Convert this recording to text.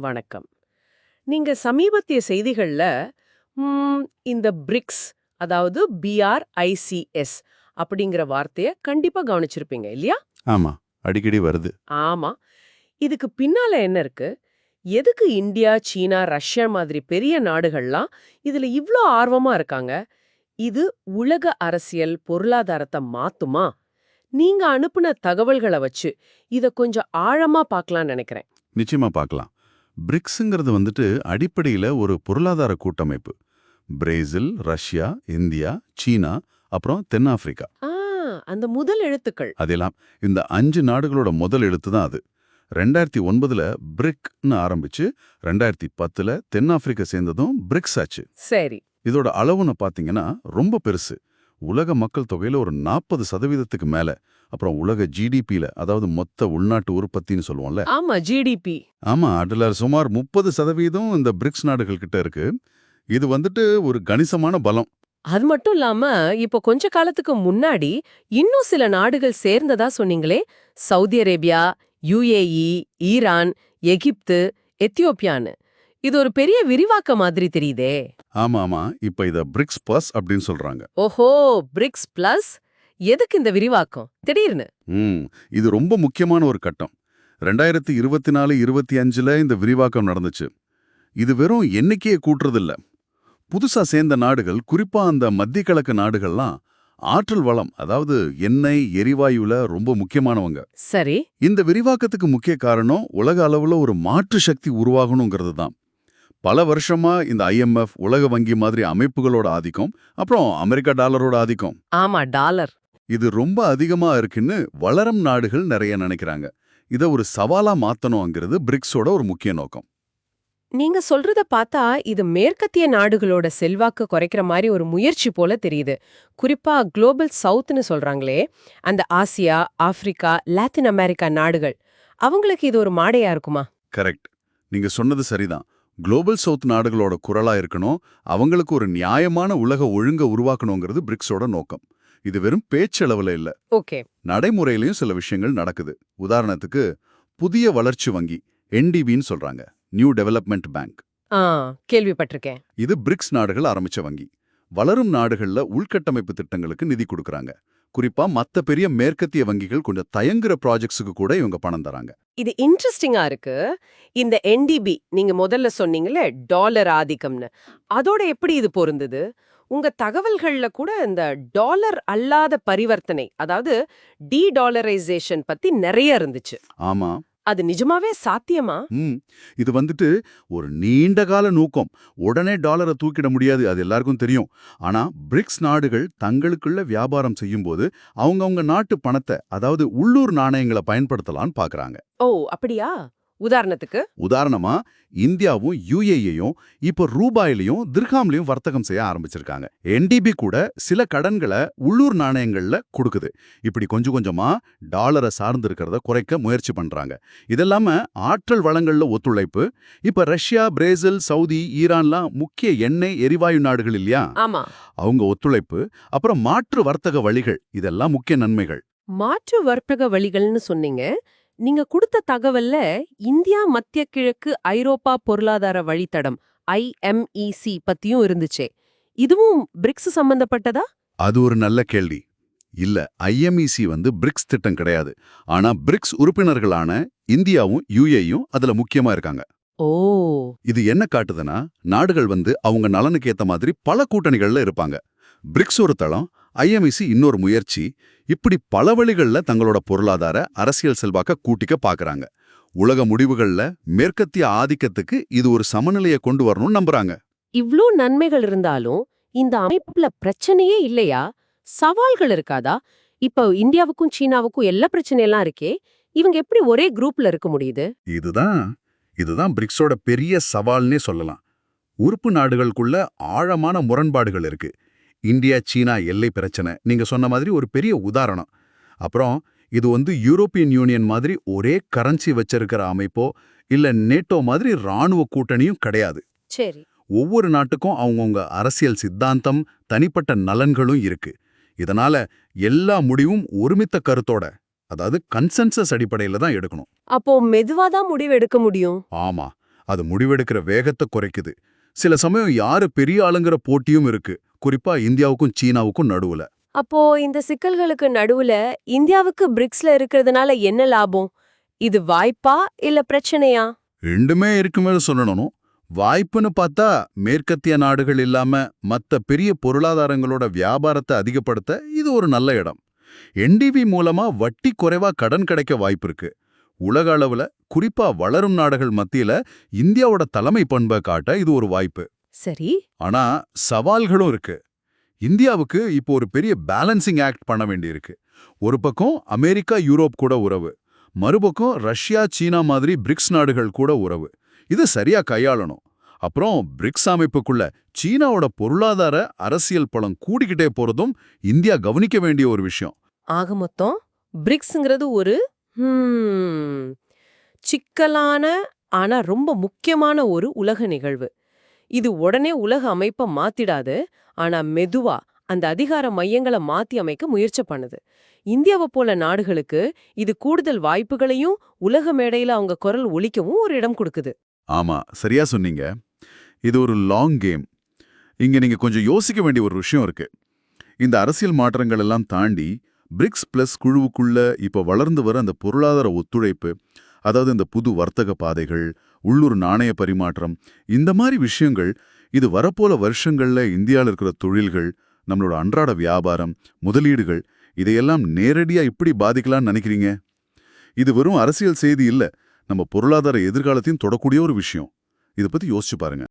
வணக்கம். நீங்க சமீபத்திய செய்திகள்ல இந்த பிரிக்ஸ், அதாவது BRICS அப்படிங்கிற வார்த்தைய கண்டிப்பா கவனிச்சிருப்பீங்க இல்லையா? ஆமா, அடிக்கடி வருது. ஆமா. இதுக்கு பின்னால என்ன இருக்கு? எதுக்கு இந்தியா, சீனா, ரஷ்யா மாதிரி பெரிய நாடுகள்லாம் இதுல இவ்ளோ ஆர்வமா இருக்காங்க? இது உலக அரசியல், பொருளாதாரத்த மாத்துமா? நீங்க அனுப்புன தகவல்கள வச்சு இத கொஞ்சம் ஆழமா பார்க்கலாம்னு நினைக்கிறேன். நிச்சயமா பார்க்கலாம். பிரிக்ஸுங்கிறது வந்துட்டு அடிப்படையில ஒரு பொருளாதார கூட்டமைப்பு. பிரேசில், ரஷ்யா, இந்தியா, சீனா, அப்புறம் தென்னாப்பிரிக்கா. ஆ, அந்த முதல் எழுத்துக்கள். அதெல்லாம் இந்த 5 நாடுகளோட முதல் எழுத்து தான் அது. 2009ல பிரிக்னு ஆரம்பிச்சு 2010ல தென்னாப்பிரிக்கா சேர்ந்ததும் பிரிக்ஸ் ஆச்சு. சரி. இதோட அளவுன்னு பார்த்தீங்கன்னா ரொம்ப பெருசு. உலக மக்கள் தொகையில ஒரு 40% மேல. அப்புறம் உலக ஜிடிபியில, அதாவது மொத்த உள்நாட்டு உற்பத்தின்னு சொல்லுவோம்ல. ஆமா, ஜிடிபி. ஆமா, அதுல சுமார் 30% இந்த பிரிக்ஸ் நாடுகள் கிட்ட இருக்கு. இது வந்துட்டு ஒரு கணிசமான பலம். அது மட்டும் இல்லாம, இப்போ கொஞ்ச காலத்துக்கு முன்னாடி இன்னும் சில நாடுகள் சேர்ந்ததா சொன்னீங்களே, சவுதி அரேபியா, UAE, ஈரான், எகிப்து, எத்தியோப்பியான்னு. இது ஒரு பெரிய விரிவாக்க மாதிரி தெரியுதே. ஆமா ஆமா, இப்ப இத பிரிக்ஸ் பிளஸ் அப்படின்னு சொல்றாங்க. ஓஹோ, பிரிக்ஸ் பிளஸ். எதுக்கு இந்த விரிவாக்கம் திடீர்னு? ம் இது ரொம்ப முக்கியமான ஒரு கட்டம். 2024-25ல இந்த விரிவாக்கம் நடந்துச்சு. இது வெறும் எண்ணிக்கையை கூட்டுறதில்ல. புதுசா சேர்ந்த நாடுகள், குறிப்பா அந்த மத்திய கிழக்கு நாடுகள்லாம் ஆற்றல் வளம், அதாவது எண்ணெய், எரிவாயுல ரொம்ப முக்கியமானவங்க. சரி. இந்த விரிவாக்கத்துக்கு முக்கிய காரணம் உலக அளவுல ஒரு மாற்று சக்தி உருவாகணுங்கிறது தான். பல வருஷமா இந்த IMF, உலக வங்கி மாதிரி அமைப்புகளோட ஆதிக்கம், அப்புறம் அமெரிக்கா டாலரோட ஆதிக்கம், ஆமா, டாலர். இது ரொம்ப அதிகமா இருக்குன்னு வளரும் நாடுகள் நிறைய நினைக்கிறாங்க. இத ஒரு சவாலா மாத்தணுங்கிறது பிரிக்ஸோட ஒரு முக்கிய நோக்கம். நீங்க சொல்றத பார்த்தா இது மேற்கத்திய நாடுகளோட செல்வாக்கு குறைக்கிற மாதிரி ஒரு முயற்சி போல தெரியுது. குறிப்பா குளோபல் சவுத்னு சொல்றாங்களே, அந்த ஆசியா, ஆப்பிரிக்கா, லாத்தின் அமெரிக்கா நாடுகள், அவங்களுக்கு இது ஒரு மாடையா இருக்குமா? கரெக்ட். நீங்க சொன்னது சரிதான். குளோபல் சவுத் நாடுகளோட குரலா இருக்கணும், அவங்களுக்கு ஒரு நியாயமான உலக ஒழுங்க உருவாக்கணுங்கிறது பிரிக்ஸோட நோக்கம். இது வெறும் பேச்சளவுல இல்ல, ஓகே. நடைமுறையிலையும் சில விஷயங்கள் நடக்குது. உதாரணத்துக்கு, புதிய வளர்ச்சி வங்கி NDBன்னு சொல்றாங்க, நியூ டெவலப்மெண்ட் பேங்க். ஆ, கேள்விப்பட்டிருக்கேன். இது பிரிக்ஸ் நாடுகள் ஆரம்பிச்ச வங்கி. வளரும் நாடுகள்ல உள்கட்டமைப்பு திட்டங்களுக்கு நிதி கொடுக்கறாங்க. குறிப்பா மத்த பெரிய மேற்கத்திய வங்கிகள் கொஞ்சம் தயங்குற ப்ராஜெக்ட்ஸுக்கு கூட இவங்க பணம் தராங்க. இது இன்ட்ரெஸ்டிங்கா இருக்கு. இந்த NDB நீங்க முதல்ல சொன்னீங்கல்ல, டாலர் ஆதிக்கம்னு, அதோட எப்படி இது பொருந்தது? உங்க தகவல்கள்ல கூட இந்த டாலர் அல்லாத பரிவர்த்தனை, அதாவது டாலரைசேஷன் பத்தி நிறைய இருந்துச்சு. ஆமா. அது நிஜமாவே சாத்தியமா? ம் இது வந்துட்டு ஒரு நீண்ட கால நோக்கம். உடனே டாலரை தூக்கிட முடியாது, அது எல்லாருக்கும் தெரியும். ஆனா பிரிக்ஸ் நாடுகள் தங்களுக்குள்ள வியாபாரம் செய்யும்போது அவங்கவங்க நாட்டு பணத்தை, அதாவது உள்ளூர் நாணயங்களை பயன்படுத்தலாம்னு பாக்குறாங்க. ஓ, அப்படியா? உதாரணத்துக்கு? உதாரணமா, இந்தியாவும் UAEயும் இப்ப ரூபாயிலையும் திர்ஹாம்லயும் வர்த்தகம் செய்ய ஆரம்பிச்சிருக்காங்க. NDB கூட சில கடன்களை உள்ளூர் நாணயங்கள்ல கொடுக்குது. இப்படி கொஞ்சம் கொஞ்சமா டாலரை சார்ந்து இருக்கிறத குறைக்க முயற்சி பண்றாங்க. இதெல்லாம ஆற்றல் வளங்கள்ல ஒத்துழைப்பு. இப்ப ரஷ்யா, பிரேசில், சவுதி, ஈரான்லாம் முக்கிய எண்ணெய், எரிவாயு நாடுகள் இல்லையா? ஆமா. அவங்க ஒத்துழைப்பு, அப்புறம் மாற்று வர்த்தக வழிகள், இதெல்லாம் முக்கிய நன்மைகள். மாற்று வர்த்தக வழிகள்னு சொன்னீங்க. நீங்க கொடுத்த தகவல்ல இந்தியா மத்திய கிழக்கு ஐரோப்பா பொருளாதார வழித்தடம் IMEC பத்தியும் இருந்துச்சே. இதுவும் பிரிக்ஸ் சம்பந்தப்பட்டதா? அது ஒரு நல்ல கேள்வி. இல்ல, IMEC வந்து பிரிக்ஸ் திட்டம் கிடையாது. ஆனா பிரிக்ஸ் உறுப்பினர்களான இந்தியாவும் UAEயும் அதுல முக்கியமா இருக்காங்க. ஓ. இது என்ன காட்டுதுன்னா, நாடுகள் வந்து அவங்க நலனுக்கு ஏத்த மாதிரி பல கூட்டணிகள்ல இருப்பாங்க. பிரிக்ஸ் ஒரு தளம், IMEC இன்னொரு முயற்சி. இப்படி பல வழிகள்ல தங்களோட பொருளாதார, அரசியல் செல்வாக்க கூட்டிக்க பாக்குறாங்க. உலக முடிவுகள்ல மேற்கத்திய ஆதிக்கத்துக்கு இது ஒரு சமநிலையை கொண்டு வரணும்னு நம்புறாங்க. இவ்ளோ நன்மைகள் இருந்தாலும் இந்த அமைப்புல பிரச்சனையே இல்லையா? சவால்கள் இருக்காதா? இப்ப இந்தியாவுக்கும் சீனாவுக்கும் எல்லா பிரச்சனையெல்லாம் இருக்கே, இவங்க எப்படி ஒரே குரூப்ல இருக்க முடியுது? இதுதான் இதுதான் பிரிக்ஸோட பெரிய சவால்னே சொல்லலாம். உறுப்பு நாடுகளுக்குள்ள ஆழமான முரண்பாடுகள் இருக்கு. இந்தியா சீனா எல்லை பிரச்சனை நீங்க சொன்ன மாதிரி ஒரு பெரிய உதாரணம். அப்புறம் இது வந்து யூரோப்பியன் யூனியன் மாதிரி ஒரே கரன்சி வச்சிருக்கிற அமைப்போ இல்ல நேட்டோ மாதிரி ராணுவ கூட்டணியும் கிடையாது. சரி. ஒவ்வொரு நாட்டுக்கும் அவங்கவுங்க அரசியல் சித்தாந்தம், தனிப்பட்ட நலன்களும் இருக்கு. இதனால எல்லா முடிவும் ஒருமித்த கருத்தோட, அதாவது கன்சென்சஸ் அடிப்படையில தான் எடுக்கணும். அப்போ மெதுவா தான் முடிவு எடுக்க முடியும். ஆமா, அது முடிவெடுக்கிற வேகத்தை குறைக்குது. சில சமயம் யாரு பெரிய ஆளுங்கிற போட்டியும் இருக்கு, குறிப்பா இந்தியாவுக்கும் சீனாவுக்கும் நடுவுல. அப்போ இந்த சிக்கல்களுக்கு நடுவுல இந்தியாவுக்கு பிரிக்ஸ்ல இருக்கிறதுனால என்ன லாபம்? இது வாய்ப்பா இல்ல பிரச்சனையா? ரெண்டுமே இருக்குமே சொல்லணும். வாய்ப்புன்னு பார்த்தா மேற்கத்திய நாடுகள் இல்லாம மத்த பெரிய பொருளாதாரங்களோட வியாபாரத்தை அதிகப்படுத்த இது ஒரு நல்ல இடம். என்டிவி மூலமா வட்டி குறைவா கடன் கிடைக்க வாய்ப்பு இருக்கு. உலக அளவுல குறிப்பா வளரும் நாடுகள் மத்தியில இந்தியாவோட தலைமை பண்பை காட்ட இது ஒரு வாய்ப்பு. சரி. ஆனா சவால்களும் இருக்கு. இந்தியாவுக்கு இப்போ ஒரு பெரிய பேலன்சிங் ஆக்ட் பண்ண வேண்டியிருக்கு. ஒரு பக்கம் அமெரிக்கா யூரோப் கூட உறவு, மறுபக்கம் ரஷ்யா சீனா மாதிரி பிரிக்ஸ் நாடுகள் கூட உறவு. இது சரியா கையாளணும். அப்புறம் பிரிக்ஸ் அமைப்புக்குள்ள சீனாவோட பொருளாதார அரசியல் பலம் கூடிக்கிட்டே போறதும் இந்தியா கவனிக்க வேண்டிய ஒரு விஷயம். ஆக மொத்தம் பிரிக்ஸ்ங்கிறது ஒரு சிக்கலான ஆனா ரொம்ப முக்கியமான ஒரு உலக நிகழ்வு. இது உடனே உலக அமைப்பை மாத்திடாது, ஆனா மெதுவா அந்த அதிகார மையங்களை மாத்தி அமைக்க முயற்சி பண்ணுது. இந்தியாவை போல நாடுகளுக்கு இது கூடுதல் வாய்ப்புகளையும் உலக மேடையில அவங்க குரல் ஒலிக்கவும் ஒரு இடம் கொடுக்குது. ஆமா, சரியா சொன்னீங்க. இது ஒரு லாங் கேம். இங்க நீங்க கொஞ்சம் யோசிக்க வேண்டிய ஒரு விஷயம் இருக்கு. இந்த அரசியல் மாற்றங்கள் எல்லாம் தாண்டி பிரிக்ஸ் பிளஸ் குழுவுக்குள்ள இப்ப வளர்ந்து வர அந்த பொருளாதார ஒத்துழைப்பு, அதாவது இந்த புது வர்த்தக பாதைகள், உள்ளூர் நாணய பரிமாற்றம், இந்த மாதிரி விஷயங்கள் இது வரப்போல வருஷங்கள்ல இந்தியாவில் இருக்கிற தொழில்கள், நம்மளோட அன்றாட வியாபாரம், முதலீடுகள் இதையெல்லாம் நேரடியா இப்படி பாதிக்கலாம்னு நினைக்கிறீங்க? இது வெறும் அரசியல் செய்தி இல்ல, நம்ம பொருளாதார எதிர்காலத்தையும் தொடக்கூடிய ஒரு விஷயம். இதை பத்தி யோசிச்சு பாருங்க.